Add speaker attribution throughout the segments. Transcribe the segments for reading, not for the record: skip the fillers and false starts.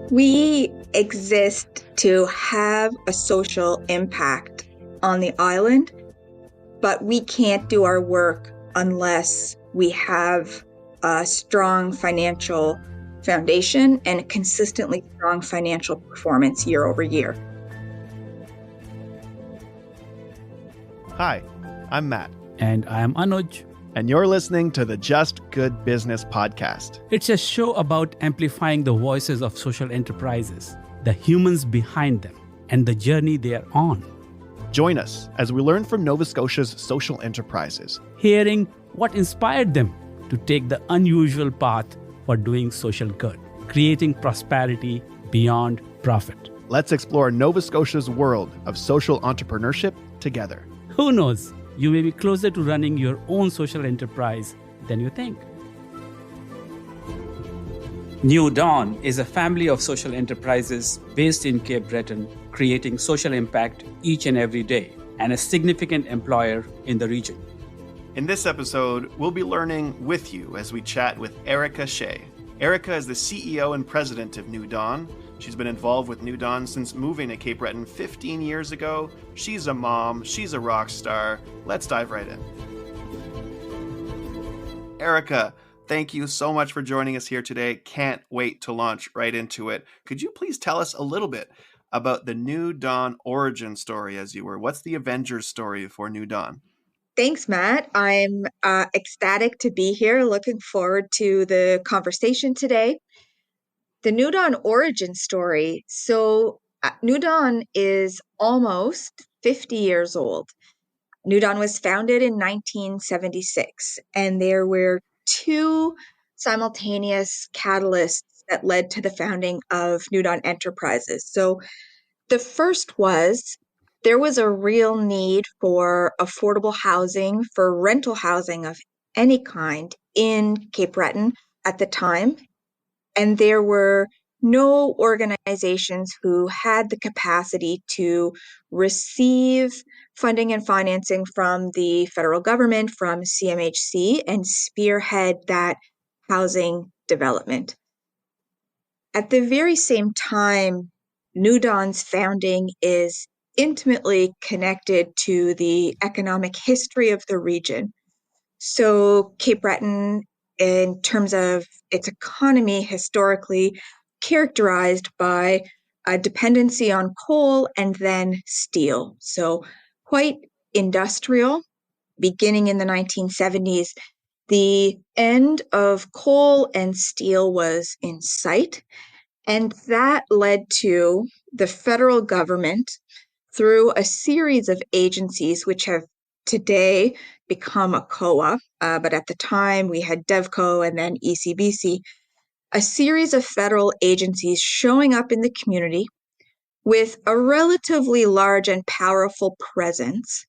Speaker 1: We exist to have a social impact on the island, but we can't do our work unless we have a strong financial foundation and a consistently strong financial performance year over year.
Speaker 2: Hi, I'm Matt.
Speaker 3: And I am Anuj.
Speaker 2: And you're listening to the Just Good Business podcast.
Speaker 3: It's a show about amplifying the voices of social enterprises, the humans behind them, and the journey they are on.
Speaker 2: Join us as we learn from Nova Scotia's social enterprises,
Speaker 3: hearing what inspired them to take the unusual path for doing social good, creating prosperity beyond profit.
Speaker 2: Let's explore Nova Scotia's world of social entrepreneurship together.
Speaker 3: Who knows? You may be closer to running your own social enterprise than you think. New Dawn is a family of social enterprises based in Cape Breton, creating social impact each and every day, and a significant employer in the region.
Speaker 2: In this episode, we'll be learning with you as we chat with Erika Shea. Erika is the CEO and president of New Dawn. She's been involved with New Dawn since moving to Cape Breton 15 years ago. She's a mom. She's a rock star. Let's dive right in. Erika, thank you so much for joining us here today. Can't wait to launch right into it. Could you please tell us a little bit about the New Dawn origin story, as you were? What's the Avengers story for New Dawn?
Speaker 1: Thanks, Matt. I'm ecstatic to be here. Looking forward to the conversation today. The New Dawn origin story. So New Dawn is almost 50 years old. New Dawn was founded in 1976, and there were two simultaneous catalysts that led to the founding of New Dawn Enterprises. So the first was there was a real need for affordable housing, for rental housing of any kind in Cape Breton at the time. And there were no organizations who had the capacity to receive funding and financing from the federal government, from CMHC, and spearhead that housing development. At the very same time, New Dawn's founding is intimately connected to the economic history of the region. So Cape Breton, in terms of its economy, historically characterized by a dependency on coal and then steel. So quite industrial. Beginning in the 1970s, the end of coal and steel was in sight. And that led to the federal government, through a series of agencies which have today become a COA, but at the time we had DevCo and then ECBC, a series of federal agencies showing up in the community with a relatively large and powerful presence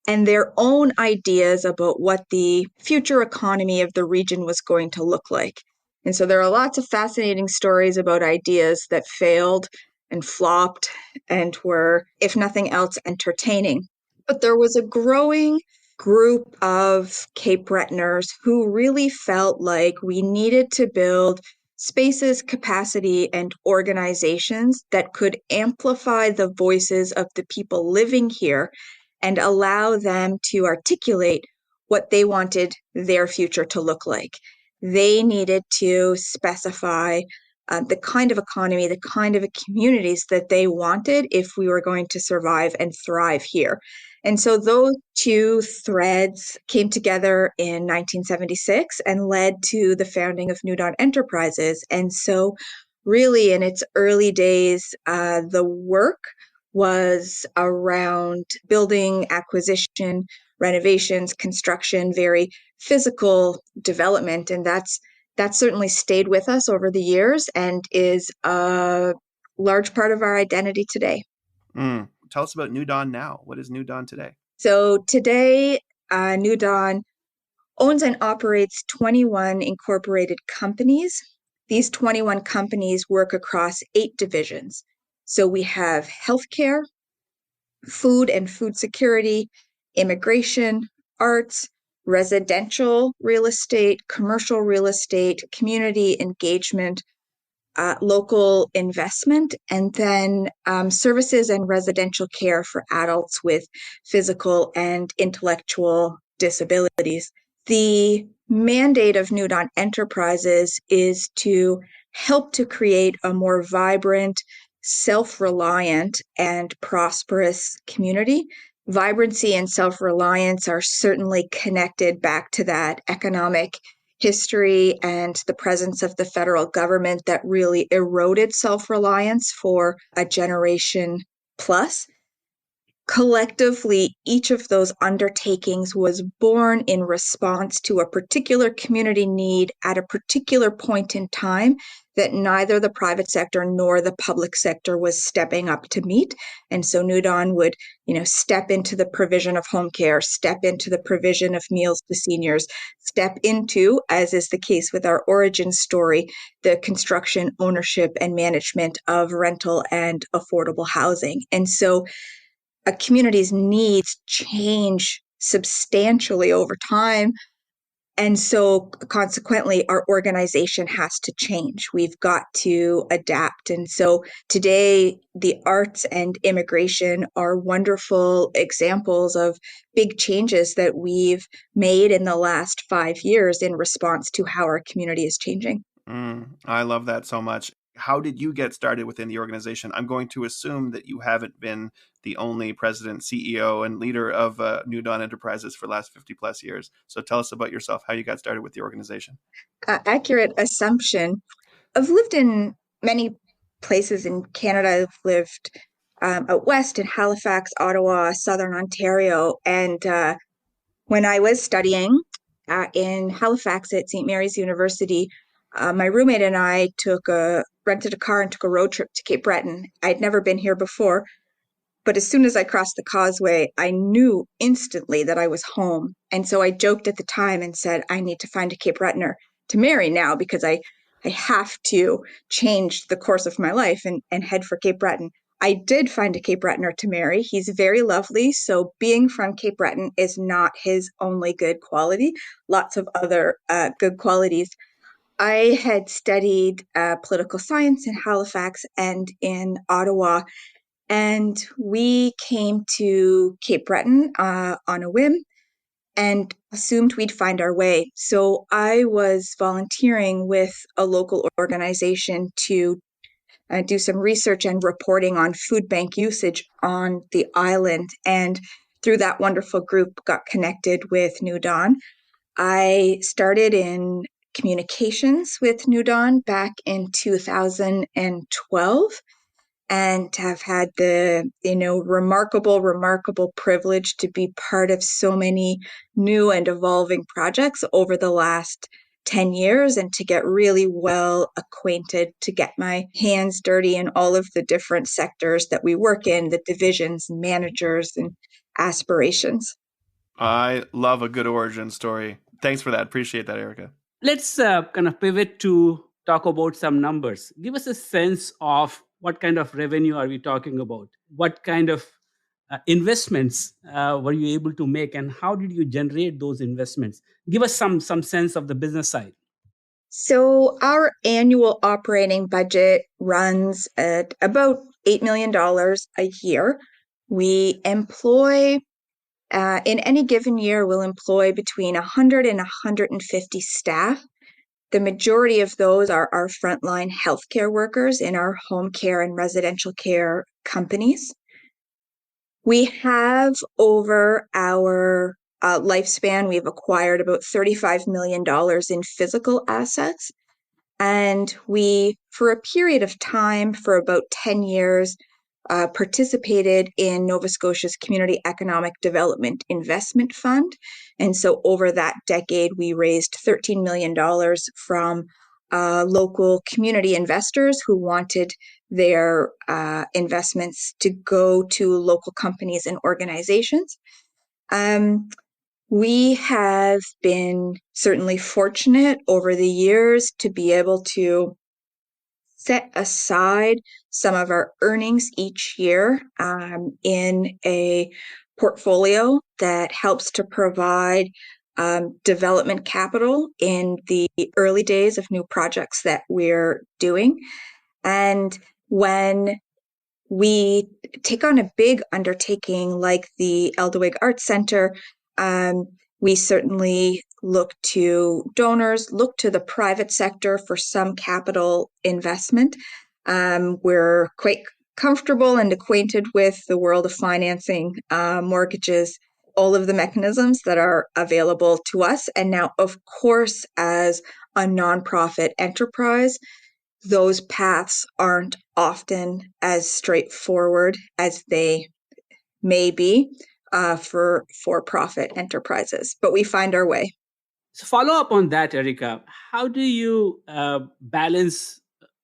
Speaker 1: and their own ideas about what the future economy of the region was going to look like. And so there are lots of fascinating stories about ideas that failed and flopped and were, if nothing else, entertaining. But there was a growing group of Cape Bretoners who really felt like we needed to build spaces, capacity, and organizations that could amplify the voices of the people living here and allow them to articulate what they wanted their future to look like. They needed to specify the kind of economy, the kind of communities that they wanted if we were going to survive and thrive here. And so those two threads came together in 1976 and led to the founding of New Dawn Enterprises. And so really in its early days, the work was around building, acquisition, renovations, construction, very physical development. And that's certainly stayed with us over the years and is a large part of our identity today.
Speaker 2: Tell us about New Dawn now. What is New Dawn today?
Speaker 1: So today, New Dawn owns and operates 21 incorporated companies. These 21 companies work across 8 divisions. So we have healthcare, food and food security, immigration, arts, residential real estate, commercial real estate, community engagement, local investment, and then services and residential care for adults with physical and intellectual disabilities. The mandate of New Dawn Enterprises is to help to create a more vibrant, self-reliant, and prosperous community. Vibrancy and self-reliance are certainly connected back to that economic history and the presence of the federal government that really eroded self-reliance for a generation plus. Collectively, each of those undertakings was born in response to a particular community need at a particular point in time that neither the private sector nor the public sector was stepping up to meet. And so New Dawn would, step into the provision of home care, step into the provision of meals to seniors, step into, as is the case with our origin story, the construction, ownership, and management of rental and affordable housing. And so a community's needs change substantially over time. And so consequently, our organization has to change. We've got to adapt. And so today, the arts and immigration are wonderful examples of big changes that we've made in the last 5 years in response to how our community is changing.
Speaker 2: I love that so much. How did you get started within the organization? I'm going to assume that you haven't been the only president, CEO, and leader of New Dawn Enterprises for the last 50 plus years. So tell us about yourself, how you got started with the organization.
Speaker 1: Accurate assumption. I've lived in many places in Canada. I've lived out west in Halifax, Ottawa, Southern Ontario. And when I was studying in Halifax at St. Mary's University, my roommate and I rented a car and took a road trip to Cape Breton. I'd never been here before, but as soon as I crossed the causeway, I knew instantly that I was home. And so I joked at the time and said, I need to find a Cape Bretoner to marry now because I have to change the course of my life and head for Cape Breton. I did find a Cape Bretoner to marry. He's very lovely. So being from Cape Breton is not his only good quality. Lots of other good qualities. I had studied political science in Halifax and in Ottawa, and we came to Cape Breton on a whim and assumed we'd find our way. So I was volunteering with a local organization to do some research and reporting on food bank usage on the island. And through that wonderful group, got connected with New Dawn. I started in communications with New Dawn back in 2012 and have had the, remarkable privilege to be part of so many new and evolving projects over the last 10 years and to get really well acquainted, to get my hands dirty in all of the different sectors that we work in, the divisions and managers and aspirations.
Speaker 2: I love a good origin story. Thanks for that. Appreciate that, Erika.
Speaker 3: Let's kind of pivot to talk about some numbers. Give us a sense of what kind of revenue are we talking about? What kind of investments were you able to make, and how did you generate those investments? Give us some sense of the business side.
Speaker 1: So our annual operating budget runs at about $8 million a year. We employ, in any given year, we'll employ between 100 and 150 staff. The majority of those are our frontline healthcare workers in our home care and residential care companies. We have, over our lifespan, we've acquired about $35 million in physical assets. And we, for a period of time, for about 10 years, participated in Nova Scotia's Community Economic Development Investment Fund. And so over that decade, we raised $13 million from local community investors who wanted their investments to go to local companies and organizations. We have been certainly fortunate over the years to be able to set aside some of our earnings each year in a portfolio that helps to provide development capital in the early days of new projects that we're doing. And when we take on a big undertaking like the Eldewig Arts Center, we certainly look to donors, look to the private sector for some capital investment. We're quite comfortable and acquainted with the world of financing, mortgages, all of the mechanisms that are available to us. And now, of course, as a nonprofit enterprise, those paths aren't often as straightforward as they may be for for-profit enterprises, but we find our way.
Speaker 3: So follow up on that, Erika. How do you balance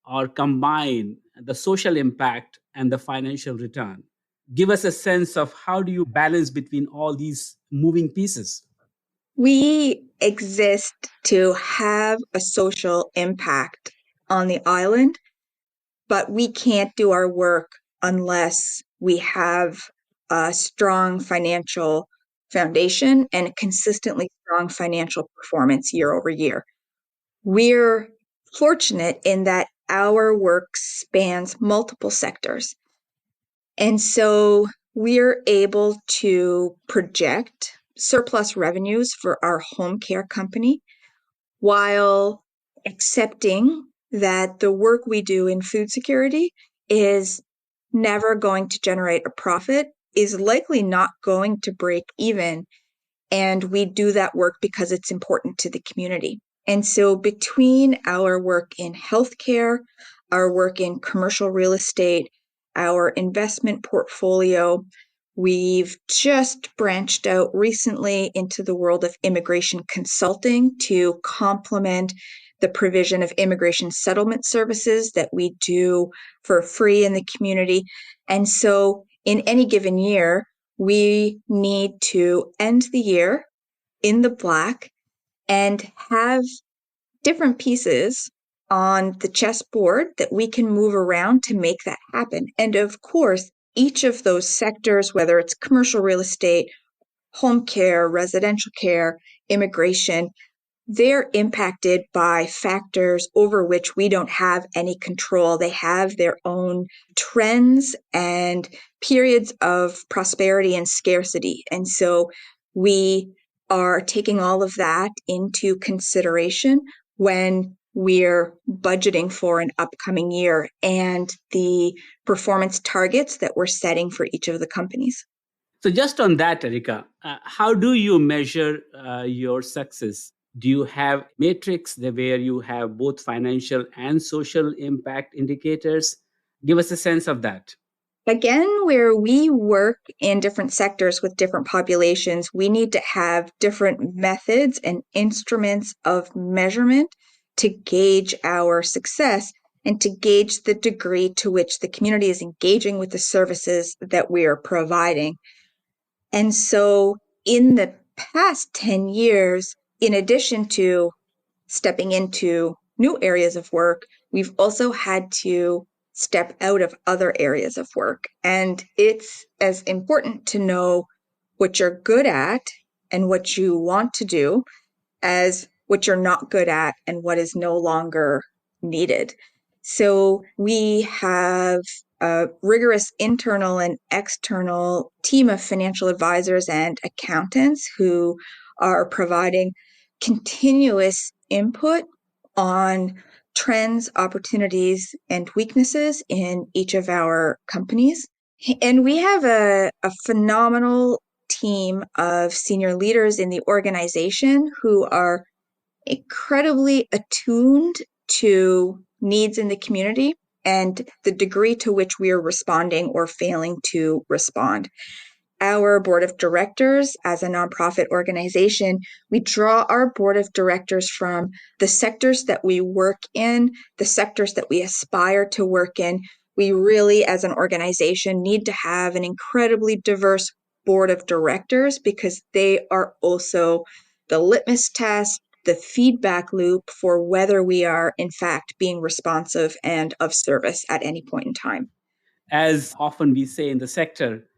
Speaker 3: or combine the social impact and the financial return? Give us a sense of how do you balance between all these moving pieces?
Speaker 1: We exist to have a social impact on the island, but we can't do our work unless we have a strong financial foundation and a consistently strong financial performance year over year. We're fortunate in that our work spans multiple sectors. And so we're able to project surplus revenues for our home care company while accepting that the work we do in food security is never going to generate a profit, is likely not going to break even. And we do that work because it's important to the community. And so between our work in healthcare, our work in commercial real estate, our investment portfolio, we've just branched out recently into the world of immigration consulting to complement the provision of immigration settlement services that we do for free in the community. And so in any given year, we need to end the year in the black and have different pieces on the chessboard that we can move around to make that happen. And of course, each of those sectors, whether it's commercial real estate, home care, residential care, immigration, they're impacted by factors over which we don't have any control. They have their own trends and periods of prosperity and scarcity. And so we are taking all of that into consideration when we're budgeting for an upcoming year and the performance targets that we're setting for each of the companies.
Speaker 3: So, just on that, Erika, how do you measure your success? Do you have matrix where you have both financial and social impact indicators? Give us a sense of that.
Speaker 1: Again, where we work in different sectors with different populations, we need to have different methods and instruments of measurement to gauge our success and to gauge the degree to which the community is engaging with the services that we are providing. And so in the past 10 years, in addition to stepping into new areas of work, we've also had to step out of other areas of work. And it's as important to know what you're good at and what you want to do as what you're not good at and what is no longer needed. So we have a rigorous internal and external team of financial advisors and accountants who are providing continuous input on trends, opportunities, and weaknesses in each of our companies. And we have a phenomenal team of senior leaders in the organization who are incredibly attuned to needs in the community and the degree to which we are responding or failing to respond. Our board of directors, as a nonprofit organization, we draw our board of directors from the sectors that we work in, the sectors that we aspire to work in. We really, as an organization, need to have an incredibly diverse board of directors because they are also the litmus test, the feedback loop for whether we are, in fact, being responsive and of service at any point in time.
Speaker 3: As often we say in the sector,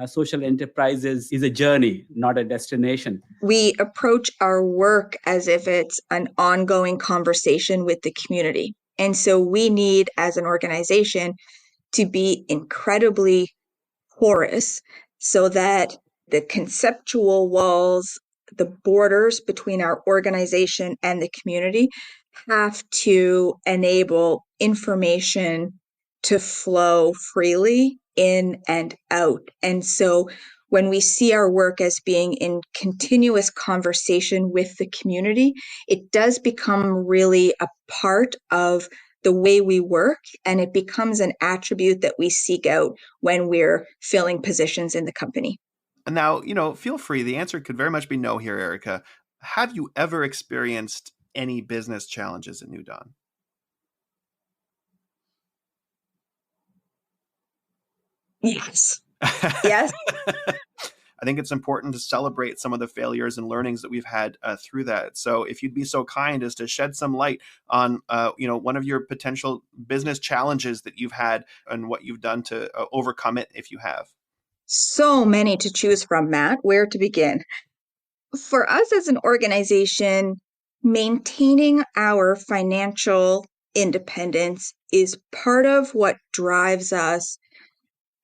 Speaker 3: social enterprises is a journey, not a destination.
Speaker 1: We approach our work as if it's an ongoing conversation with the community. And so we need, as an organization, to be incredibly porous so that the conceptual walls, the borders between our organization and the community have to enable information to flow freely in and out. And so when we see our work as being in continuous conversation with the community, it does become really a part of the way we work, and it becomes an attribute that we seek out when we're filling positions in the company.
Speaker 2: And now, feel free. The answer could very much be no here, Erika. Have you ever experienced any business challenges at New Dawn?
Speaker 1: Yes. Yes.
Speaker 2: I think it's important to celebrate some of the failures and learnings that we've had through that. So if you'd be so kind as to shed some light on, one of your potential business challenges that you've had and what you've done to overcome it, if you have.
Speaker 1: So many to choose from, Matt. Where to begin? For us as an organization, maintaining our financial independence is part of what drives us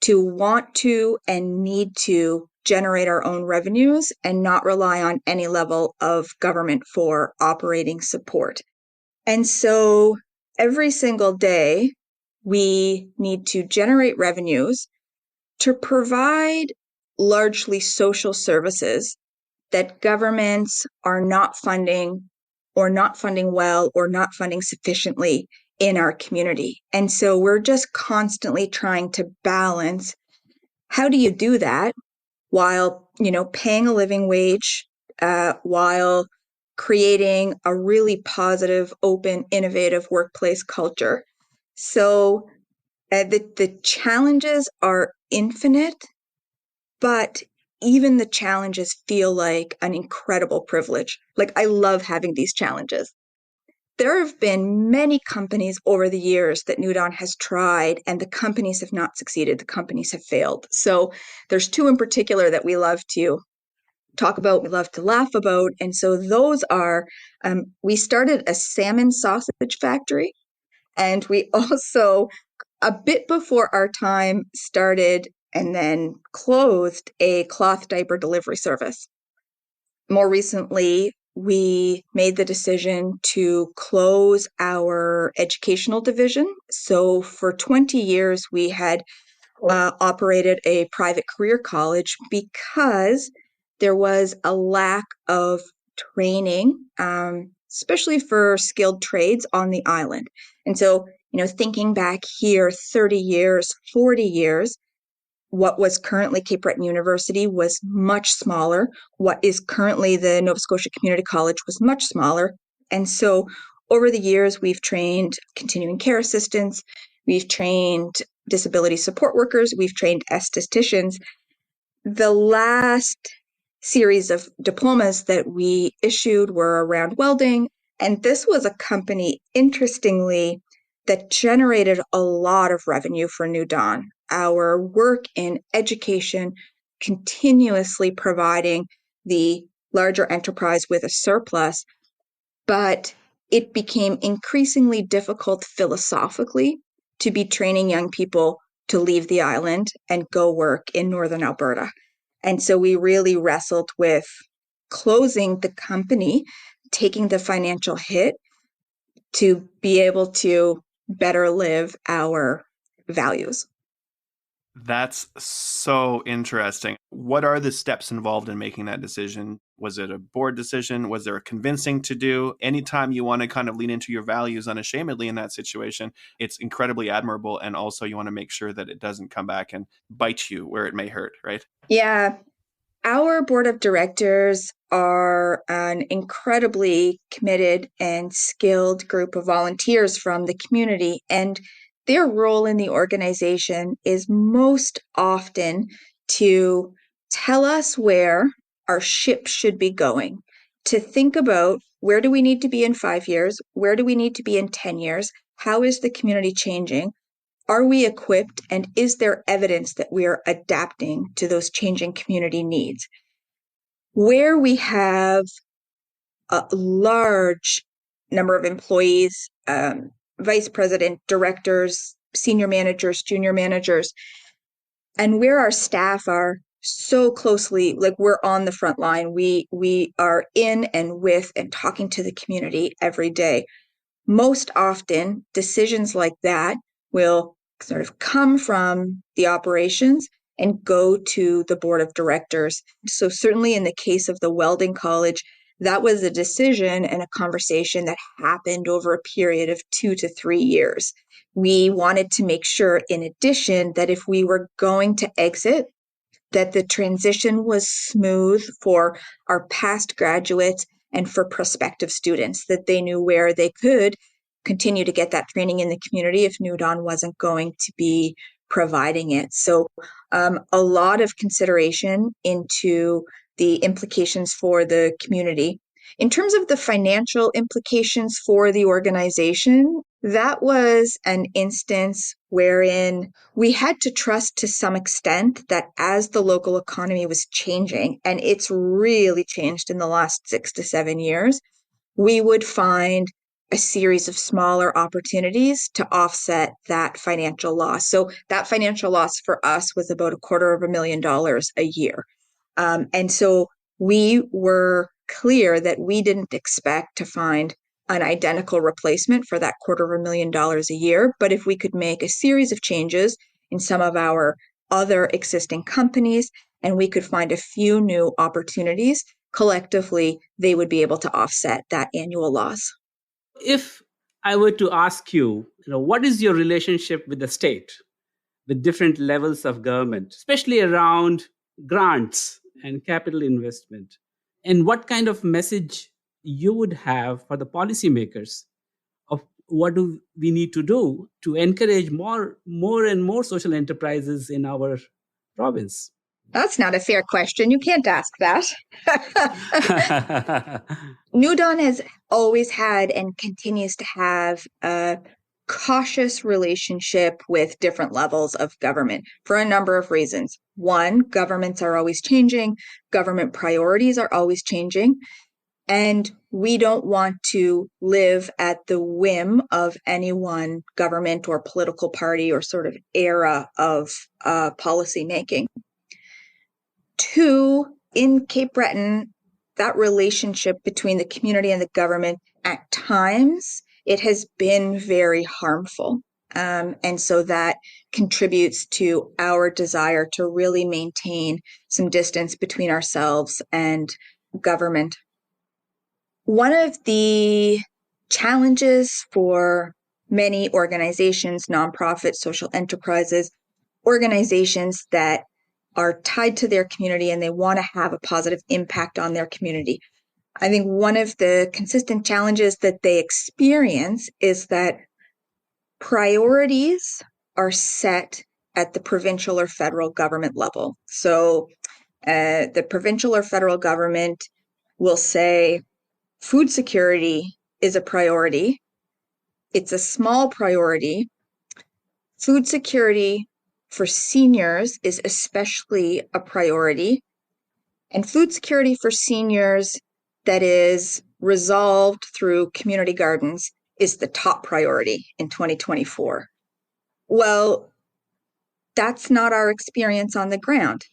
Speaker 1: to want to and need to generate our own revenues and not rely on any level of government for operating support. And so every single day, we need to generate revenues to provide largely social services that governments are not funding or not funding well or not funding sufficiently in our community. And so we're just constantly trying to balance, how do you do that while, paying a living wage, while creating a really positive, open, innovative workplace culture. So the challenges are infinite, but even the challenges feel like an incredible privilege. Like, I love having these challenges. There have been many companies over the years that New Dawn has tried, and the companies have not succeeded. The companies have failed. So there's two in particular that we love to talk about, we love to laugh about. And so those are, we started a salmon sausage factory, and we also, a bit before our time, started and then closed a cloth diaper delivery service. More recently, we made the decision to close our educational division. So for 20 years, we had operated a private career college because there was a lack of training, especially for skilled trades on the island. And so, thinking back here 30 years, 40 years, what was currently Cape Breton University was much smaller. What is currently the Nova Scotia Community College was much smaller. And so over the years, we've trained continuing care assistants, we've trained disability support workers, we've trained estheticians. The last series of diplomas that we issued were around welding. And this was a company, interestingly, that generated a lot of revenue for New Dawn. Our work in education, continuously providing the larger enterprise with a surplus, but it became increasingly difficult philosophically to be training young people to leave the island and go work in Northern Alberta. And so we really wrestled with closing the company, taking the financial hit to be able to better live our values.
Speaker 2: That's so interesting. What are the steps involved in making that decision? Was it a board decision? Was there a convincing to do? Anytime you want to kind of lean into your values unashamedly in that situation, it's incredibly admirable. And also you want to make sure that it doesn't come back and bite you where it may hurt, right?
Speaker 1: Yeah. Our board of directors are an incredibly committed and skilled group of volunteers from the community, and their role in the organization is most often to tell us where our ship should be going, to think about where do we need to be in 5 years, where do we need to be in 10 years, how is the community changing, Are we equipped, and is there evidence that we are adapting to those changing community needs? Where we have a large number of employees, vice president, directors, senior managers, junior managers, and where our staff are so closely, like we're on the front line. We are in and with and talking to the community every day. Most often, decisions like that will sort of come from the operations and go to the board of directors. So certainly in the case of the welding college, that was a decision and a conversation that happened over a period of 2 to 3 years. We wanted to make sure, in addition, that if we were going to exit, that the transition was smooth for our past graduates and for prospective students, that they knew where they could continue to get that training in the community if New Dawn wasn't going to be providing it. So a lot of consideration into the implications for the community. In terms of the financial implications for the organization, that was an instance wherein we had to trust to some extent that as the local economy was changing, and it's really changed in the last 6 to 7 years, we would find a series of smaller opportunities to offset that financial loss. So that financial loss for us was about $250,000 a year. And so we were clear that we didn't expect to find an identical replacement for that $250,000 a year. But if we could make a series of changes in some of our other existing companies, and we could find a few new opportunities, collectively, they would be able to offset that annual loss.
Speaker 3: If I were to ask you, what is your relationship with the state, with different levels of government, especially around grants and capital investment, and what kind of message you would have for the policymakers of what do we need to do to encourage more and more social enterprises in our province?
Speaker 1: That's not a fair question. You can't ask that. New Dawn has always had and continues to have a cautious relationship with different levels of government for a number of reasons. One, governments are always changing, government priorities are always changing, and we don't want to live at the whim of any one government or political party or sort of era of policy making. Two, in Cape Breton, that relationship between the community and the government, at times, it has been very harmful. And so that contributes to our desire to really maintain some distance between ourselves and government. One of the challenges for many organizations, nonprofit, social enterprises, organizations that are tied to their community and they want to have a positive impact on their community. I think one of the consistent challenges that they experience is that priorities are set at the provincial or federal government level. So the provincial or federal government will say food security is a priority. It's a small priority. Food security for seniors is especially a priority. And food security for seniors that is resolved through community gardens is the top priority in 2024. Well, that's not our experience on the ground.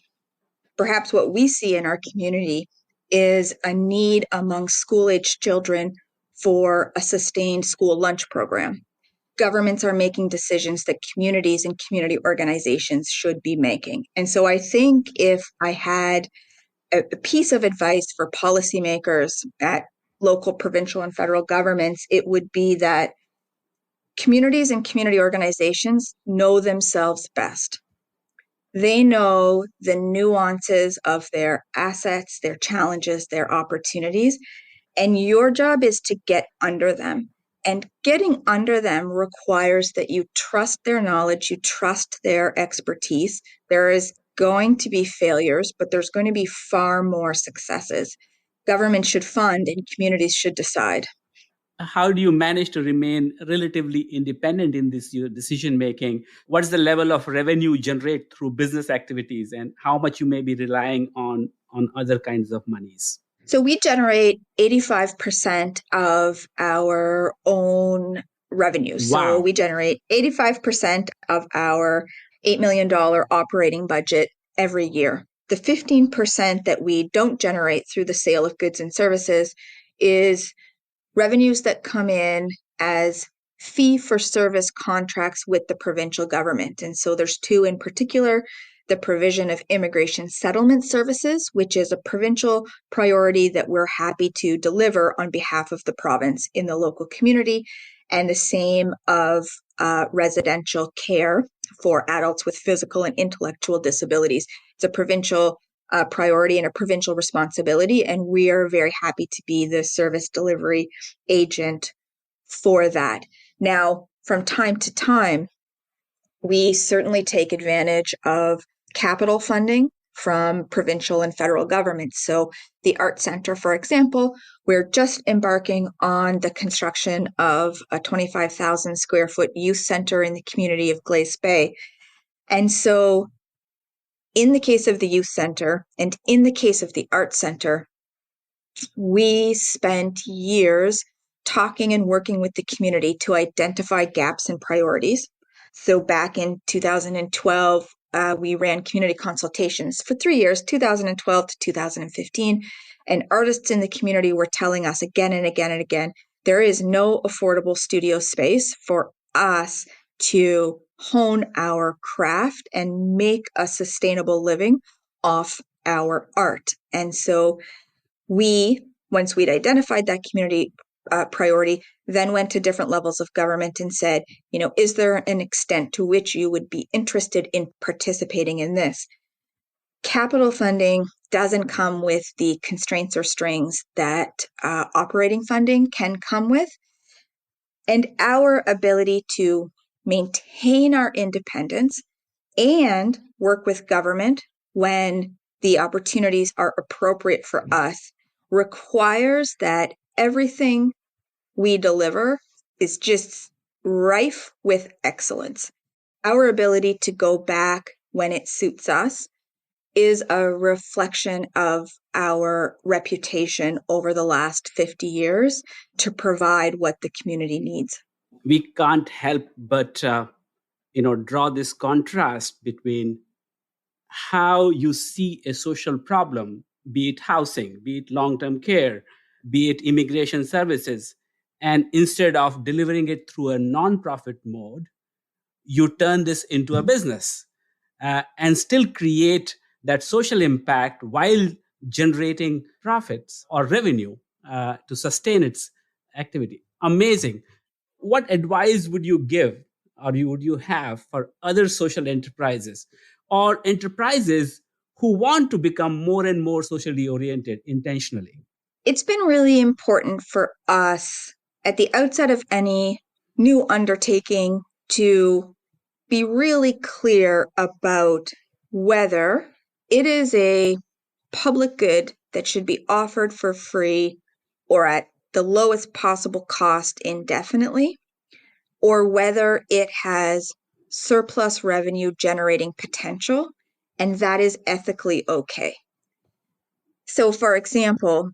Speaker 1: Perhaps what we see in our community is a need among school-aged children for a sustained school lunch program. Governments are making decisions that communities and community organizations should be making. And so I think if I had a piece of advice for policymakers at local, provincial, and federal governments, it would be that communities and community organizations know themselves best. They know the nuances of their assets, their challenges, their opportunities, and your job is to get under them. And getting under them requires that you trust their knowledge, you trust their expertise. There is going to be failures, but there's going to be far more successes. Government should fund and communities should decide.
Speaker 3: how do you manage to remain relatively independent in this your decision making? What's the level of revenue you generate through business activities, and how much you may be relying on other kinds of monies?
Speaker 1: So we generate 85% of our own revenue. So
Speaker 3: Wow.
Speaker 1: we generate 85% of our $8 million operating budget every year. The 15% that we don't generate through the sale of goods and services is revenues that come in as fee-for-service contracts with the provincial government. And so there's two in particular: the provision of immigration settlement services, which is a provincial priority that we're happy to deliver on behalf of the province in the local community, and the same of residential care for adults with physical and intellectual disabilities. It's a provincial priority and a provincial responsibility, and we are very happy to be the service delivery agent for that. Now, from time to time, we certainly take advantage of capital funding from provincial and federal governments. So the Art Center, for example, we're just embarking on the construction of a 25,000 square foot youth center in the community of Glace Bay. And so in the case of the youth center and in the case of the art center, we spent years talking and working with the community to identify gaps and priorities. So back in 2012, we ran community consultations for 3 years, 2012 to 2015, and artists in the community were telling us again and again and again, there is no affordable studio space for us to hone our craft and make a sustainable living off our art. And so we, once we'd identified that community priority, then went to different levels of government and said, is there an extent to which you would be interested in participating in this? Capital funding doesn't come with the constraints or strings that operating funding can come with. And our ability to maintain our independence and work with government when the opportunities are appropriate for us requires that everything we deliver is just rife with excellence. Our ability to go back when it suits us is a reflection of our reputation over the last 50 years to provide what the community needs.
Speaker 3: We can't help but draw this contrast between how you see a social problem, be it housing, be it long-term care, be it immigration services, and instead of delivering it through a non-profit mode, you turn this into a business and still create that social impact while generating profits or revenue to sustain its activity. Amazing. What advice would you give, or would you have for other social enterprises or enterprises who want to become more and more socially oriented intentionally?
Speaker 1: It's been really important for us at the outset of any new undertaking to be really clear about whether it is a public good that should be offered for free or at the lowest possible cost indefinitely, or whether it has surplus revenue generating potential, and that is ethically okay. So, for example,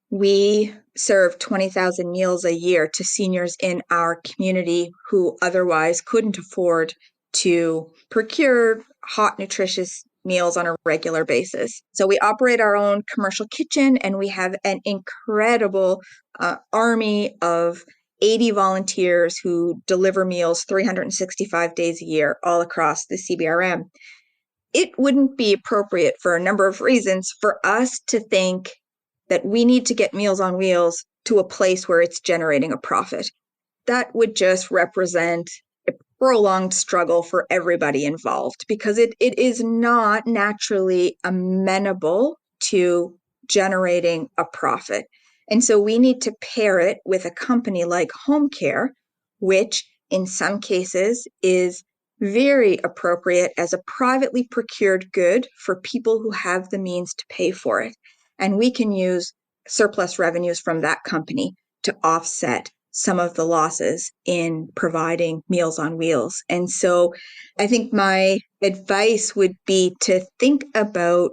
Speaker 1: we serve 20,000 meals a year to seniors in our community who otherwise couldn't afford to procure hot, nutritious meals on a regular basis. So we operate our own commercial kitchen, and we have an incredible army of 80 volunteers who deliver meals 365 days a year all across the CBRM. It wouldn't be appropriate for a number of reasons for us to think that we need to get Meals on Wheels to a place where it's generating a profit. That would just represent a prolonged struggle for everybody involved, because it is not naturally amenable to generating a profit. And so we need to pair it with a company like home care, which in some cases is very appropriate as a privately procured good for people who have the means to pay for it. And we can use surplus revenues from that company to offset some of the losses in providing Meals on Wheels. And so I think my advice would be to think about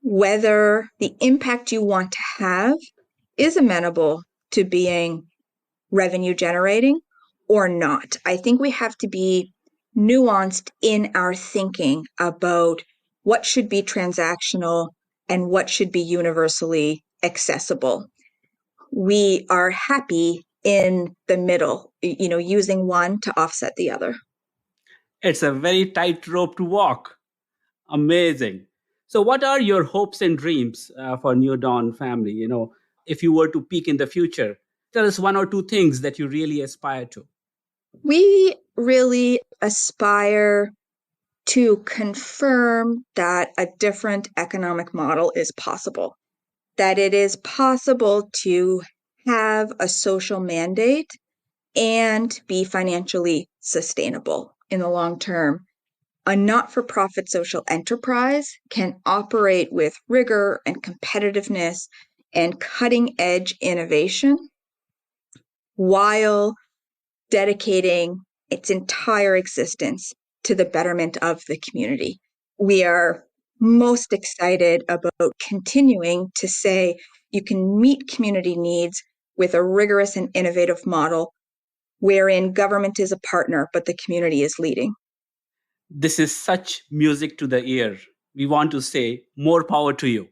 Speaker 1: whether the impact you want to have is amenable to being revenue generating or not. I think we have to be nuanced in our thinking about what should be transactional and what should be universally accessible. We are happy in the middle, using one to offset the other.
Speaker 3: It's a very tight rope to walk. Amazing. So, what are your hopes and dreams for New Dawn family? If you were to peak in the future, tell us one or two things that you really aspire to.
Speaker 1: We really aspire to confirm that a different economic model is possible, that it is possible to have a social mandate and be financially sustainable in the long term. A not-for-profit social enterprise can operate with rigor and competitiveness and cutting-edge innovation while dedicating its entire existence to the betterment of the community. We are most excited about continuing to say you can meet community needs with a rigorous and innovative model wherein government is a partner, but the community is leading.
Speaker 3: This is such music to the ear. We want to say more power to you.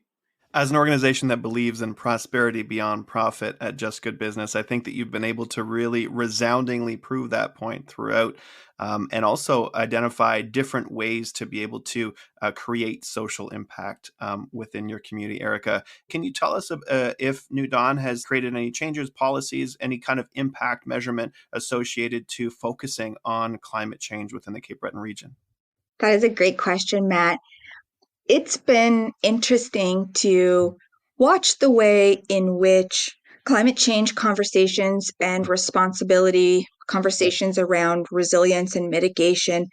Speaker 2: As an organization that believes in prosperity beyond profit at Just Good Business, I think that you've been able to really resoundingly prove that point throughout, and also identify different ways to be able to create social impact within your community. Erika, can you tell us if New Dawn has created any changes, policies, any kind of impact measurement associated to focusing on climate change within the Cape Breton region?
Speaker 1: That is a great question, Matt. It's been interesting to watch the way in which climate change conversations and responsibility conversations around resilience and mitigation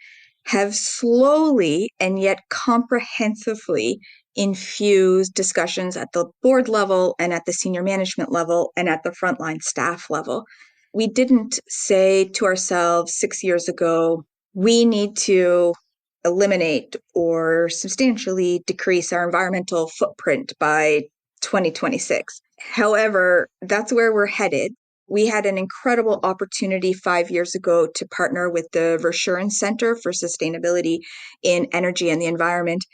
Speaker 1: have slowly and yet comprehensively infused discussions at the board level and at the senior management level and at the frontline staff level. We didn't say to ourselves 6 years ago, we need to eliminate or substantially decrease our environmental footprint by 2026. However, that's where we're headed. We had an incredible opportunity 5 years ago to partner with the Verschuren Center for Sustainability in Energy and the Environment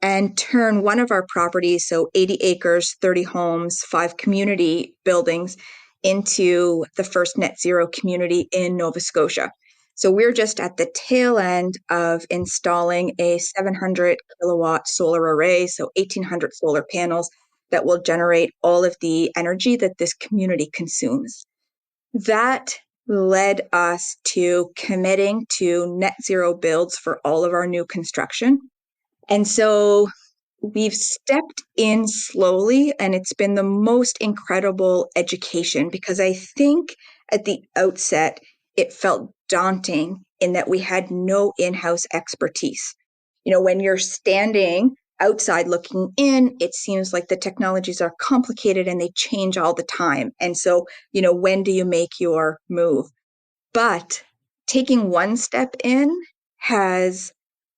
Speaker 1: and turn one of our properties, so 80 acres, 30 homes, 5 community buildings, into the first net zero community in Nova Scotia. So we're just at the tail end of installing a 700 kilowatt solar array, so 1,800 solar panels that will generate all of the energy that this community consumes. That led us to committing to net zero builds for all of our new construction. And so we've stepped in slowly, and it's been the most incredible education because I think at the outset, it felt daunting in that we had no in-house expertise. When you're standing outside looking in, it seems like the technologies are complicated and they change all the time. And so, when do you make your move? But taking one step in has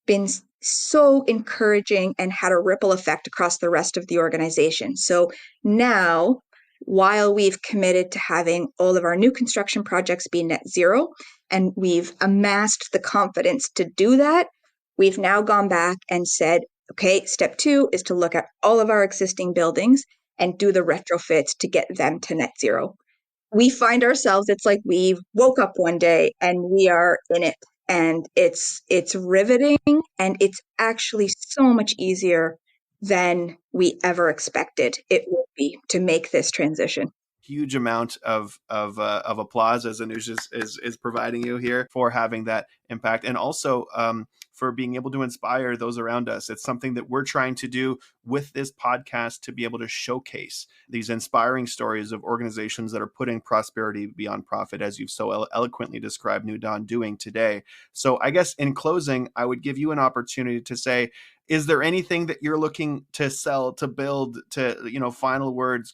Speaker 1: been so encouraging and had a ripple effect across the rest of the organization. So now, while we've committed to having all of our new construction projects be net zero, and we've amassed the confidence to do that, we've now gone back and said, okay, step 2 is to look at all of our existing buildings and do the retrofits to get them to net zero. We find ourselves, it's like we woke up one day and we are in it. And it's riveting, and it's actually so much easier than we ever expected it would be to make this transition.
Speaker 2: Huge amount of applause as Anuj is providing you here for having that impact, and also for being able to inspire those around us. It's something that we're trying to do with this podcast, to be able to showcase these inspiring stories of organizations that are putting prosperity beyond profit, as you've so eloquently described New Dawn doing today. So I guess in closing, I would give you an opportunity to say, Is there anything that you're looking to sell, to build, to, final words,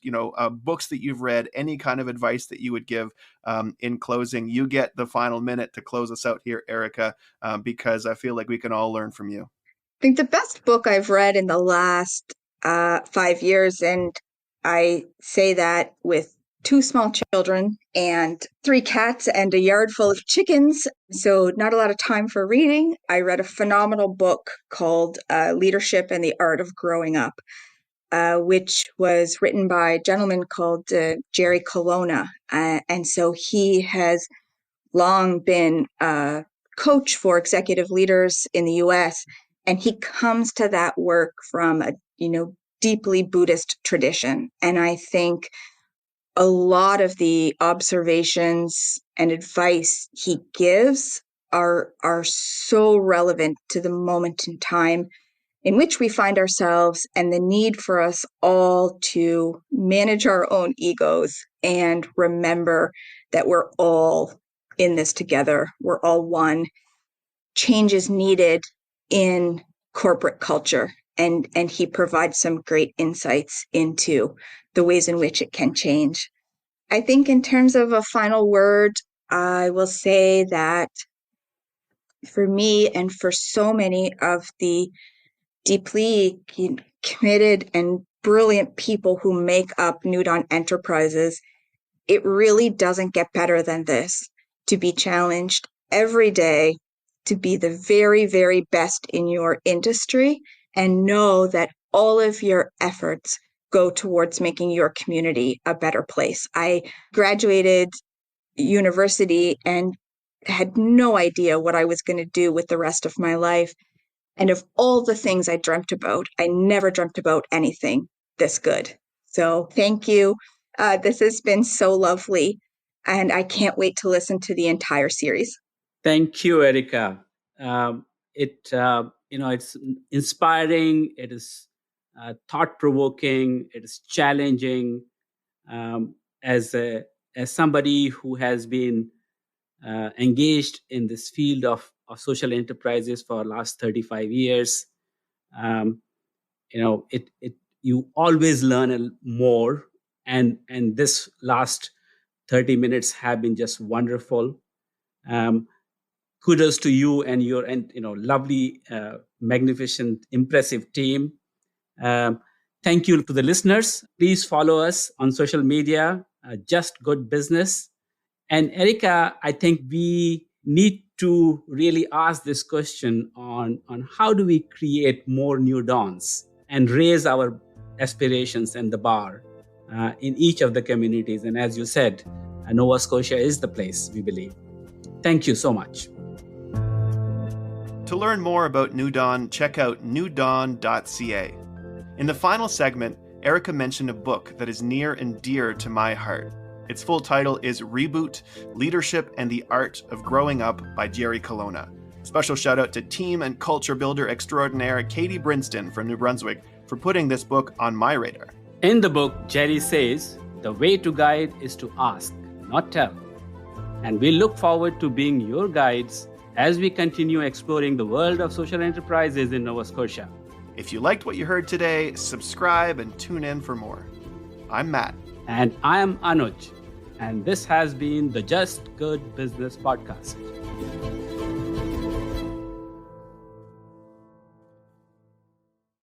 Speaker 2: books that you've read, any kind of advice that you would give in closing? You get the final minute to close us out here, Erika, because I feel like we can all learn from you.
Speaker 1: I think the best book I've read in the last 5 years, and I say that with 2 small children and 3 cats and a yard full of chickens, so not a lot of time for reading. I read a phenomenal book called Leadership and the Art of Growing Up, which was written by a gentleman called Jerry Colonna. And so he has long been a coach for executive leaders in the US, and he comes to that work from a deeply Buddhist tradition. And I think a lot of the observations and advice he gives are so relevant to the moment in time in which we find ourselves, and the need for us all to manage our own egos and remember that we're all in this together. We're all one. Change is needed in corporate culture, and he provides some great insights into the ways in which it can change. I think in terms of a final word, I will say that for me and for so many of the deeply committed and brilliant people who make up New Dawn Enterprises, it really doesn't get better than this. To be challenged every day to be the very, very best in your industry, and know that all of your efforts go towards making your community a better place. I graduated university and had no idea what I was going to do with the rest of my life. And of all the things I dreamt about, I never dreamt about anything this good. So thank you. This has been so lovely, and I can't wait to listen to the entire series.
Speaker 3: Thank you, Erika. It's inspiring. It is thought-provoking. It is challenging. As somebody who has been engaged in this field of social enterprises for the last 35 years, you always learn more, and this last 30 minutes have been just wonderful. Kudos to you and your lovely, magnificent, impressive team. Thank you to the listeners. Please follow us on social media, Just Good Business. And Erika, I think we need to really ask this question on how do we create more new dawns and raise our aspirations and the bar in each of the communities. And as you said, Nova Scotia is the place, we believe. Thank you so much.
Speaker 2: To learn more about New Dawn, check out newdawn.ca. In the final segment, Erika mentioned a book that is near and dear to my heart. Its full title is Reboot, Leadership and the Art of Growing Up by Jerry Colonna. Special shout out to team and culture builder extraordinaire Katie Brinston from New Brunswick for putting this book on my radar.
Speaker 3: In the book, Jerry says, the way to guide is to ask, not tell. And we look forward to being your guides as we continue exploring the world of social enterprises in Nova Scotia.
Speaker 2: If you liked what you heard today, subscribe and tune in for more. I'm Matt.
Speaker 3: And I am Anuj. And this has been the Just Good Business Podcast.